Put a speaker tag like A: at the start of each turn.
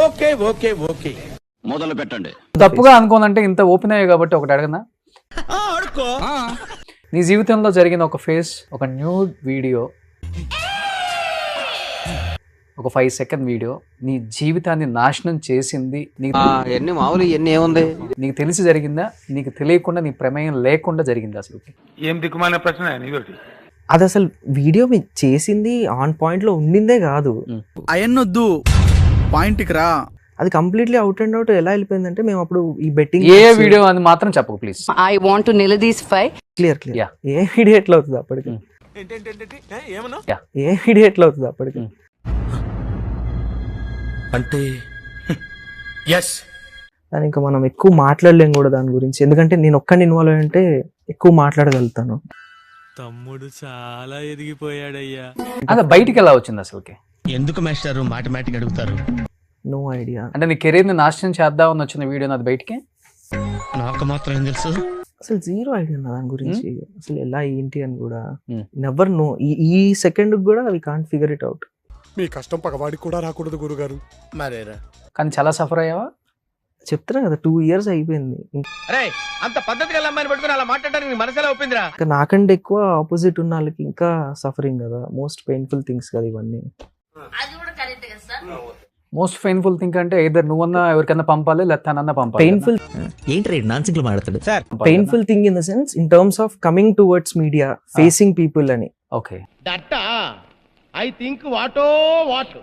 A: Okay okay okay
B: మొదలు పెట్టండి.
C: తప్పుగా అనుకోనంటే ఇంత ఓపెన్ అయ్యాయి కాబట్టి ఒకటి అడగనా? నీ జీవితంలో జరిగిన ఒక ఫేస్, ఒక న్యూడ్ వీడియో, ఒక 5 సెకండ్ వీడియో నీ జీవితాన్ని నాశనం చేసింది,
D: ఎన్ని మామూలు ఎన్ని ఏముంది?
C: నీకు తెలిసి జరిగిందా, నీకు తెలియకుండా, నీ ప్రమేయం లేకుండా జరిగిందా? అసలు
E: ఏం దిక్కుమాలిన ప్రశ్న ఇదొకటి.
F: అది అసలు వీడియో మీరు చేసింది ఆన్ పాయింట్ లో ఉండిందే కాదు.
A: అయన్నొద్దు, పాయింట్కి రా.
F: అది కంప్లీట్లీ అవుట్ అండ్ అవుట్ ఎలా వెళ్ళిపోయిందంటే, మేము అప్పుడు ఈ బెట్టింగ్
C: ఏ వీడియో అని మాత్రం చెప్పకు please.
G: I want to nail this fight.
F: Clear
C: Yeah.
F: A video ఎట్లా అవుతుంది అప్పటికి? ఏ వీడియో ఎట్లా అవుతుంది అప్పటికి?
A: అంటే ఎస్,
F: దాని ఇంకా మనం ఎక్కువ మాట్లాడలేం కూడా దాని గురించి, ఎందుకంటే నేను ఒక్కడిని ఇన్వాల్వ్ అయ్యి ఉంటే ఎక్కువ మాట్లాడగలుగుతాను.
H: తమ్ముడు చాలా ఎదిగిపోయాడయ్యా.
C: అదే బయటికి ఎలా వచ్చింది అసలుకి?
B: ఎందుకు మాస్టారు మాటిమాటికి అడుగుతారు?
F: No idea.
C: అంటే నీ కెరీర్ ని నాశనం చేద్దామని వచ్చిన వీడియో అది బయటికి?
B: నాకు మాత్రం ఏం తెలుసు?
F: అసలు జీరో ఐడియా దాని గురించి, అసలు ఎలా ఏంటి అని కూడా
C: Hmm.
F: Never know. ఈ సెకండ్ కూడా we can't figure it out.
I: మీ కష్టం పగవాడికి కూడా రాకూడదు గురుగారు.
A: మరేరా.
C: కానీ చాలా సఫర్ అయ్యావా?
F: చెప్తున్నా కదా 2 years అయిపోయింది.
D: అరే అంత పద్ధతిగా అమ్మాయిని పట్టుకుని అలా మాట్లాడడానికి మనసులో ఒప్పిందిరా.
F: ఇంకా నాకంటే ఎక్కువ ఆపోజిట్ ఉన్న వాళ్ళకి ఇంకా సఫరింగ్ కదా. మోస్ట్ పెయిన్ఫుల్ థింగ్స్ కదా ఇవన్నీ.
C: మోస్ట్ పెయిన్ఫుల్ థింగ్ అంటే ఇద్దరు నువ్వన్నా ఎవరికైనా పంపాలి, లేకపోతే తనన్నా పంపాలి.
F: పెయిన్ఫుల్
B: ఏంటి నాన్సింగ్ లో మాట్లాడు sir?
F: Painful thing in the sense in terms of coming towards media, facing people అని.
C: ఓకే.
B: దట్ ఐ థింక్ వాటో వాట్